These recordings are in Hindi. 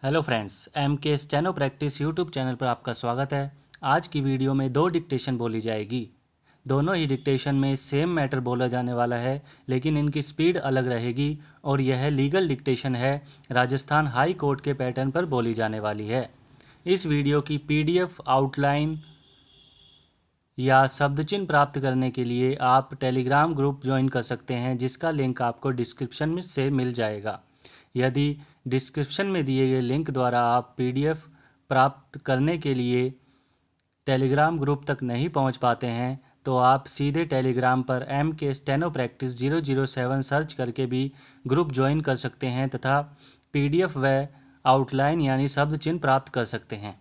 हेलो फ्रेंड्स, एम के स्टेनो प्रैक्टिस यूट्यूब चैनल पर आपका स्वागत है। आज की वीडियो में दो डिक्टेशन बोली जाएगी। दोनों ही डिक्टेशन में सेम मैटर बोला जाने वाला है, लेकिन इनकी स्पीड अलग रहेगी और यह लीगल डिक्टेशन है, राजस्थान हाई कोर्ट के पैटर्न पर बोली जाने वाली है। इस वीडियो की पीडीएफ आउटलाइन या शब्द चिन्ह प्राप्त करने के लिए आप टेलीग्राम ग्रुप ज्वाइन कर सकते हैं, जिसका लिंक आपको डिस्क्रिप्शन में से मिल जाएगा। यदि डिस्क्रिप्शन में दिए गए लिंक द्वारा आप पीडीएफ प्राप्त करने के लिए टेलीग्राम ग्रुप तक नहीं पहुंच पाते हैं, तो आप सीधे टेलीग्राम पर एम के स्टेनो प्रैक्टिस 007 सर्च करके भी ग्रुप ज्वाइन कर सकते हैं तथा पीडीएफ व आउटलाइन यानी शब्द चिन्ह प्राप्त कर सकते हैं।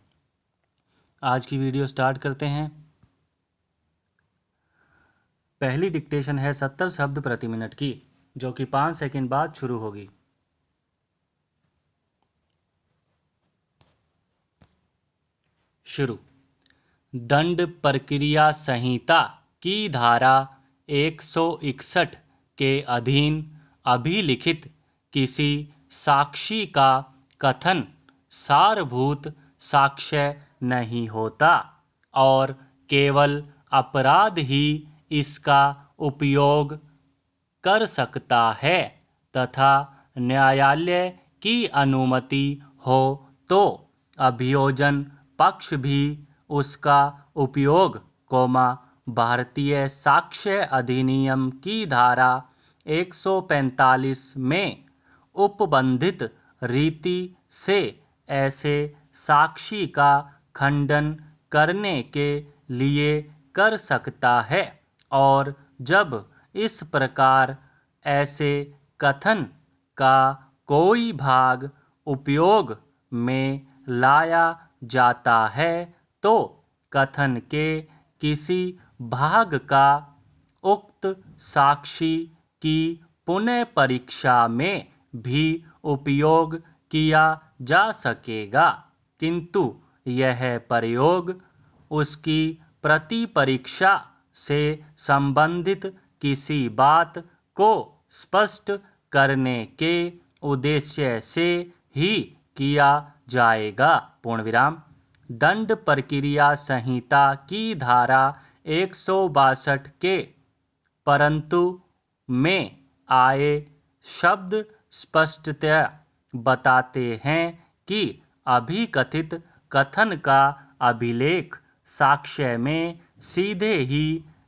आज की वीडियो स्टार्ट करते हैं। पहली डिक्टेशन है 70 शब्द प्रति मिनट की, जो कि 5 सेकंड बाद शुरू होगी। शुरू। दंड प्रक्रिया संहिता की धारा 161 के अधीन अभिलिखित किसी साक्षी का कथन सारभूत साक्ष्य नहीं होता और केवल अपराध ही इसका उपयोग कर सकता है तथा न्यायालय की अनुमति हो तो अभियोजन पक्ष भी उसका उपयोग भारतीय साक्ष्य अधिनियम की धारा 145 में उपबंधित रीति से ऐसे साक्षी का खंडन करने के लिए कर सकता है और जब इस प्रकार ऐसे कथन का कोई भाग उपयोग में लाया जाता है तो कथन के किसी भाग का उक्त साक्षी की पुनः परीक्षा में भी उपयोग किया जा सकेगा, किंतु यह प्रयोग उसकी प्रति परीक्षा से संबंधित किसी बात को स्पष्ट करने के उद्देश्य से ही किया जाएगा। पूर्ण विराम। दंड प्रक्रिया संहिता की धारा 162 के परंतु में आए शब्द स्पष्टतया बताते हैं कि अभिकथित कथन का अभिलेख साक्ष्य में सीधे ही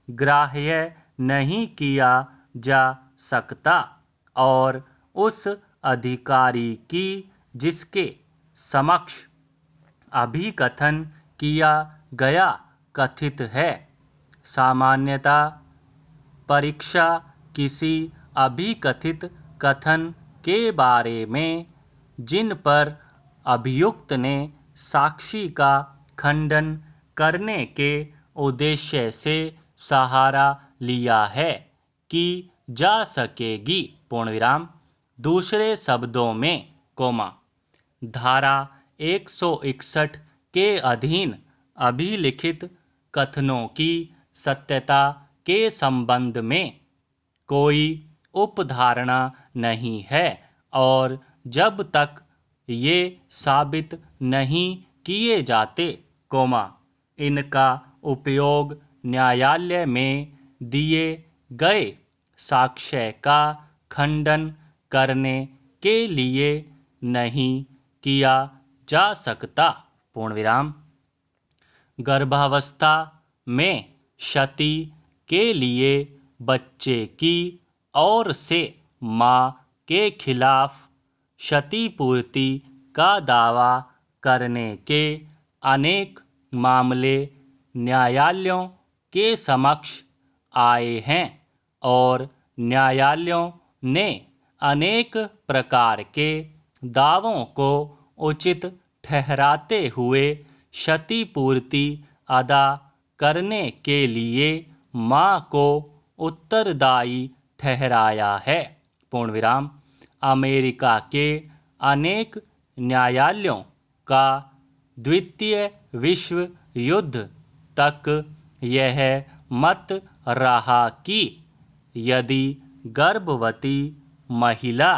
ग्राह्य नहीं किया जा सकता और उस अधिकारी की जिसके समक्ष अभिकथन किया गया कथित है। सामान्यतः परीक्षा किसी अभिकथित कथन के बारे में जिन पर अभियुक्त ने साक्षी का खंडन करने के उद्देश्य से सहारा लिया है की जा सकेगी। पूर्ण विराम। दूसरे शब्दों में धारा 161 के अधीन अभिलिखित कथनों की सत्यता के संबंध में कोई उपधारणा नहीं है और जब तक ये साबित नहीं किए जाते, इनका उपयोग न्यायालय में दिए गए साक्ष्य का खंडन करने के लिए नहीं किया जा सकता। पूर्ण विराम। गर्भावस्था में क्षति के लिए बच्चे की ओर से मां के खिलाफ क्षतिपूर्ति का दावा करने के अनेक मामले न्यायालयों के समक्ष आए हैं और न्यायालयों ने अनेक प्रकार के दावों को उचित ठहराते हुए क्षतिपूर्ति अदा करने के लिए मां को उत्तरदायी ठहराया है। पूर्ण विराम। अमेरिका के अनेक न्यायालयों का द्वितीय विश्व युद्ध तक यह मत रहा कि यदि गर्भवती महिला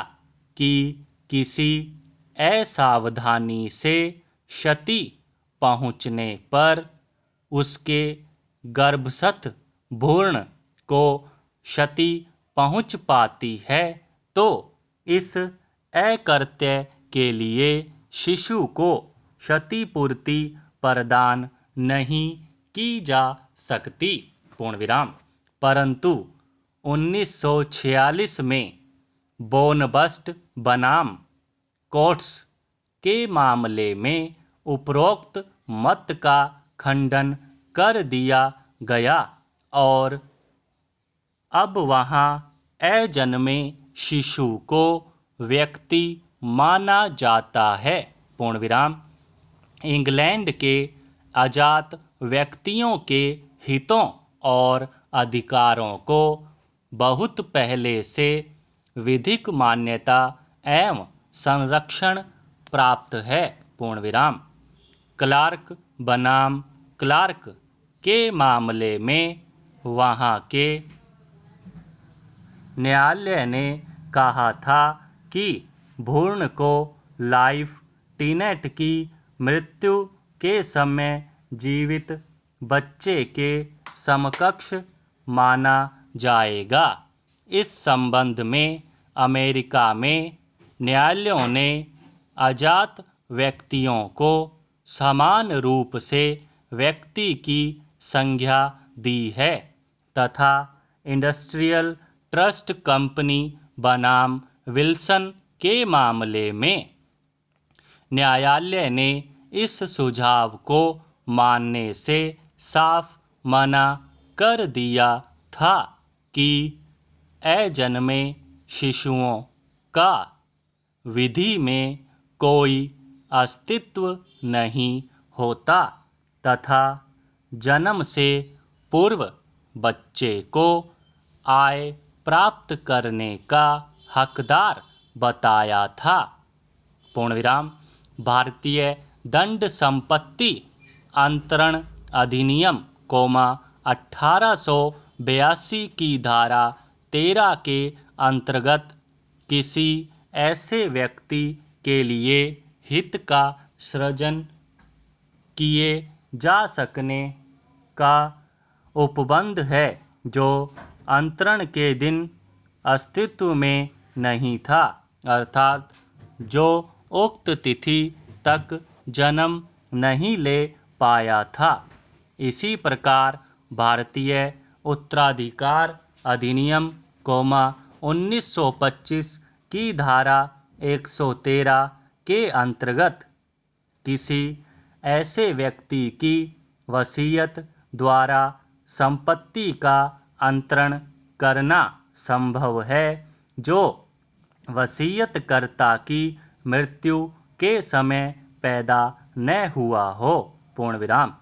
की किसी असावधानी से क्षति पहुँचने पर उसके गर्भस्थ भ्रूण को क्षति पहुँच पाती है, तो इस अकृत्य के लिए शिशु को क्षतिपूर्ति प्रदान नहीं की जा सकती। पूर्ण विराम। परंतु 1946 में बोनबस्ट बनाम कोट्स के मामले में उपरोक्त मत का खंडन कर दिया गया और अब वहाँ अजन्मे शिशु को व्यक्ति माना जाता है। पूर्ण विराम। इंग्लैंड के आजाद व्यक्तियों के हितों और अधिकारों को बहुत पहले से विधिक मान्यता एवं संरक्षण प्राप्त है। पूर्ण विराम। क्लार्क बनाम क्लार्क के मामले में वहाँ के न्यायालय ने कहा था कि भ्रूण को लाइफ टीनेट की मृत्यु के समय जीवित बच्चे के समकक्ष माना जाएगा। इस संबंध में अमेरिका में न्यायालयों ने आजाद व्यक्तियों को समान रूप से व्यक्ति की संज्ञा दी है तथा इंडस्ट्रियल ट्रस्ट कंपनी बनाम विल्सन के मामले में न्यायालय ने इस सुझाव को मानने से साफ मना कर दिया था कि अजन्मे शिशुओं का विधि में कोई अस्तित्व नहीं होता तथा जन्म से पूर्व बच्चे को आय प्राप्त करने का हकदार बताया था। पूर्ण विराम। भारतीय दंड संपत्ति अंतरण अधिनियम 1882 की धारा 13 के अंतर्गत किसी ऐसे व्यक्ति के लिए हित का सृजन किए जा सकने का उपबंध है जो अंतरण के दिन अस्तित्व में नहीं था, अर्थात जो उक्त तिथि तक जन्म नहीं ले पाया था। इसी प्रकार भारतीय उत्तराधिकार अधिनियम 1925 की धारा 113 के अंतर्गत किसी ऐसे व्यक्ति की वसीयत द्वारा संपत्ति का अंतरण करना संभव है जो वसीयतकर्ता की मृत्यु के समय पैदा न हुआ हो। पूर्ण विराम।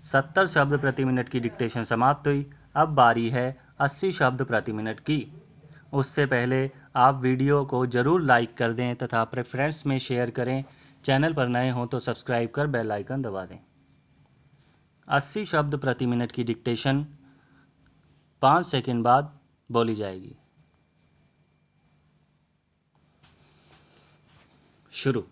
70 शब्द प्रति मिनट की डिक्टेशन समाप्त हुई। अब बारी है 80 शब्द प्रति मिनट की। उससे पहले आप वीडियो को ज़रूर लाइक कर दें तथा प्रेफरेंस में शेयर करें। चैनल पर नए हों तो सब्सक्राइब कर बेल आइकन दबा दें। 80 शब्द प्रति मिनट की डिक्टेशन 5 सेकंड बाद बोली जाएगी। शुरू।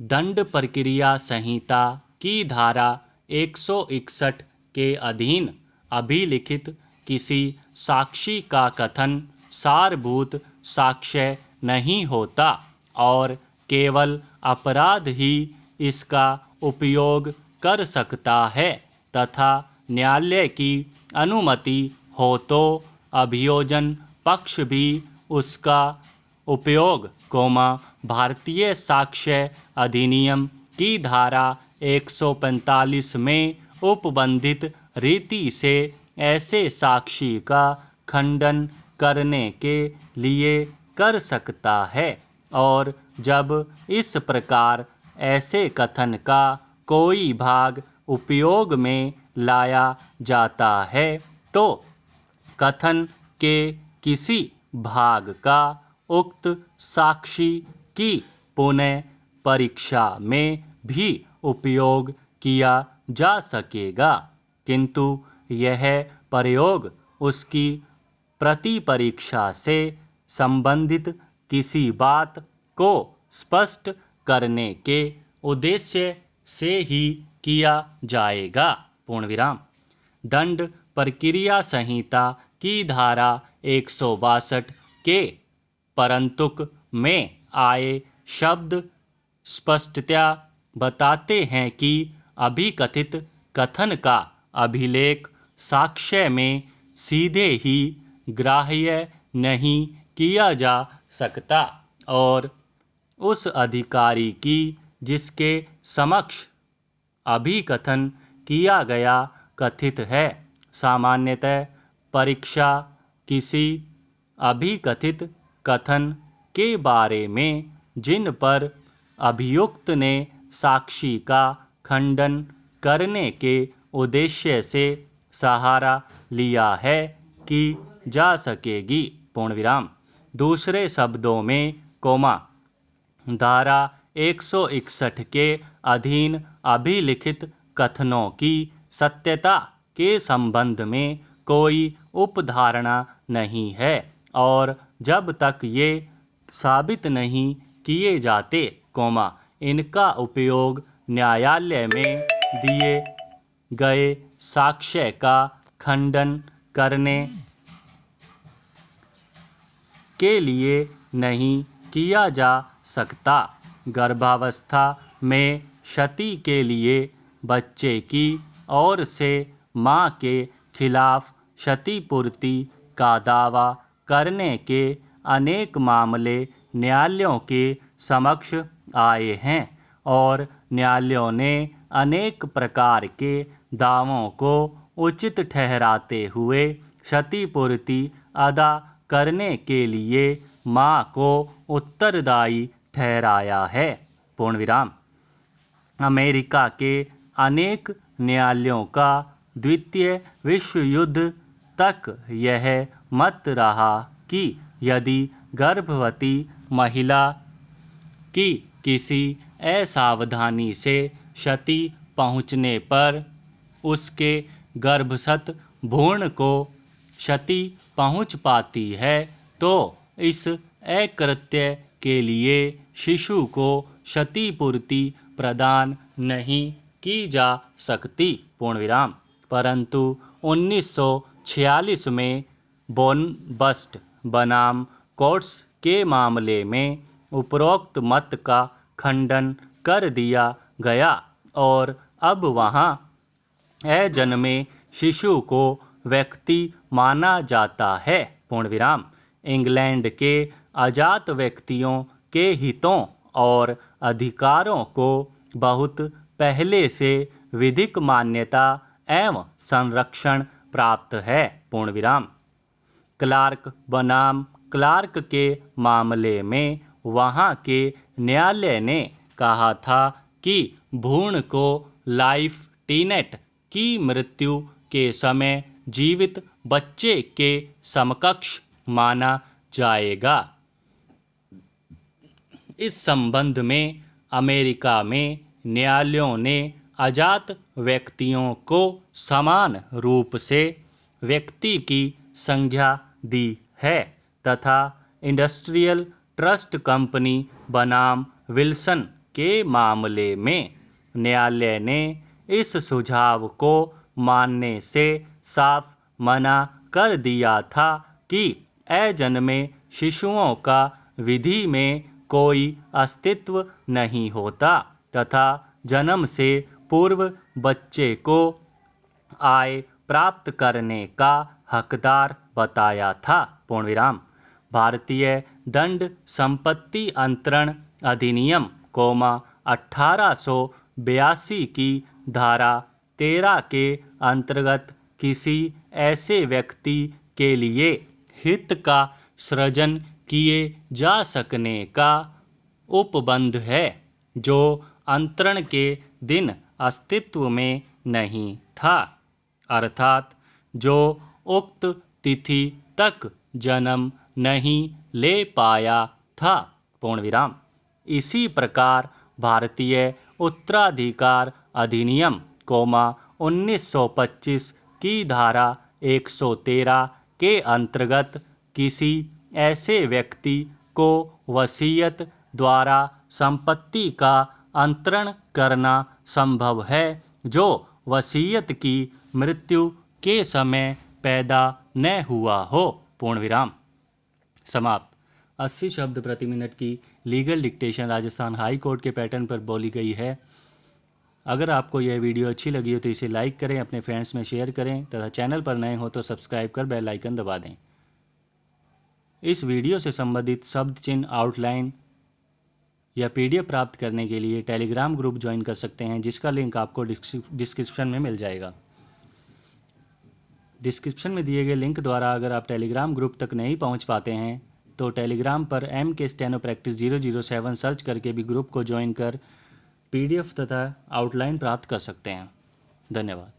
दंड प्रक्रिया संहिता की धारा 161 के अधीन अभिलिखित किसी साक्षी का कथन सारभूत साक्ष्य नहीं होता और केवल अपराध ही इसका उपयोग कर सकता है तथा न्यायालय की अनुमति हो तो अभियोजन पक्ष भी उसका उपयोग भारतीय साक्ष्य अधिनियम की धारा 145 में उपबंधित रीति से ऐसे साक्षी का खंडन करने के लिए कर सकता है और जब इस प्रकार ऐसे कथन का कोई भाग उपयोग में लाया जाता है तो कथन के किसी भाग का उक्त साक्षी की पुनः परीक्षा में भी उपयोग किया जा सकेगा, किंतु यह प्रयोग उसकी प्रतिपरीक्षा से संबंधित किसी बात को स्पष्ट करने के उद्देश्य से ही किया जाएगा। पूर्ण विराम। दंड प्रक्रिया संहिता की धारा 162 के परंतुक में आए शब्द स्पष्टतया बताते हैं कि अभिकथित कथन का अभिलेख साक्ष्य में सीधे ही ग्राह्य नहीं किया जा सकता और उस अधिकारी की जिसके समक्ष अभिकथन किया गया कथित है। सामान्यतः परीक्षा किसी अभिकथित कथन के बारे में जिन पर अभियुक्त ने साक्षी का खंडन करने के उद्देश्य से सहारा लिया है कि जा सकेगी। पूर्ण विराम। दूसरे शब्दों में कोमा धारा 161 के अधीन अभिलिखित कथनों की सत्यता के संबंध में कोई उपधारणा नहीं है और जब तक ये साबित नहीं किए जाते, इनका उपयोग न्यायालय में दिए गए साक्ष्य का खंडन करने के लिए नहीं किया जा सकता। गर्भावस्था में क्षति के लिए बच्चे की ओर से मां के खिलाफ क्षतिपूर्ति का दावा करने के अनेक मामले न्यायालयों के समक्ष आए हैं और न्यायालयों ने अनेक प्रकार के दावों को उचित ठहराते हुए क्षतिपूर्ति अदा करने के लिए मां को उत्तरदायी ठहराया है। पूर्ण विराम। अमेरिका के अनेक न्यायालयों का द्वितीय विश्व युद्ध तक यह मत रहा कि यदि गर्भवती महिला की किसी असावधानी से क्षति पहुंचने पर उसके गर्भस्थ भ्रूण को क्षति पहुंच पाती है तो इस अकृत्य के लिए शिशु को क्षतिपूर्ति प्रदान नहीं की जा सकती। पूर्ण विराम। परंतु 1946 में बोनबस्ट बनाम कोर्ट्स के मामले में उपरोक्त मत का खंडन कर दिया गया और अब वहाँ अजन्मे शिशु को व्यक्ति माना जाता है। पूर्ण विराम। इंग्लैंड के अजात व्यक्तियों के हितों और अधिकारों को बहुत पहले से विधिक मान्यता एवं संरक्षण प्राप्त है। पूर्ण विराम। क्लार्क बनाम क्लार्क के मामले में वहाँ के न्यायालय ने कहा था कि भ्रूण को लाइफ टीनेट की मृत्यु के समय जीवित बच्चे के समकक्ष माना जाएगा। इस संबंध में अमेरिका में न्यायालयों ने अजात व्यक्तियों को समान रूप से व्यक्ति की संज्ञा दी है तथा इंडस्ट्रियल ट्रस्ट कंपनी बनाम विल्सन के मामले में न्यायालय ने इस सुझाव को मानने से साफ मना कर दिया था कि अजन्मे शिशुओं का विधि में कोई अस्तित्व नहीं होता तथा जन्म से पूर्व बच्चे को आय प्राप्त करने का हकदार बताया था। पूर्ण विराम। भारतीय दंड संपत्ति अंतरण अधिनियम 1882 की धारा 13 के अंतर्गत किसी ऐसे व्यक्ति के लिए हित का सृजन किए जा सकने का उपबंध है जो अंतरण के दिन अस्तित्व में नहीं था, अर्थात जो उक्त तिथि तक जन्म नहीं ले पाया था। पूर्ण विराम। इसी प्रकार भारतीय उत्तराधिकार अधिनियम 1925 की धारा 113 के अंतर्गत किसी ऐसे व्यक्ति को वसीयत द्वारा संपत्ति का अंतरण करना संभव है जो वसीयत की मृत्यु के समय पैदा न हुआ हो। पूर्ण विराम। समाप्त। 80 शब्द प्रति मिनट की legal dictation Rajasthan high court के पैटर्न पर बोली गई है। अगर आपको यह वीडियो अच्छी लगी हो तो इसे लाइक करें, अपने फ्रेंड्स में शेयर करें तथा चैनल पर नए हो तो सब्सक्राइब कर बेल आइकन दबा दें। इस वीडियो से संबंधित शब्द चिन्ह, आउटलाइन या PDF प्राप्त करने के लिए टेलीग्राम ग्रुप ज्वाइन कर सकते हैं, जिसका लिंक आपको डिस्क्रिप्शन में मिल जाएगा। डिस्क्रिप्शन में दिए गए लिंक द्वारा अगर आप टेलीग्राम ग्रुप तक नहीं पहुंच पाते हैं तो टेलीग्राम पर MK स्टेनो प्रैक्टिस 007 सर्च करके भी ग्रुप को ज्वाइन कर PDF तथा आउटलाइन प्राप्त कर सकते हैं। धन्यवाद।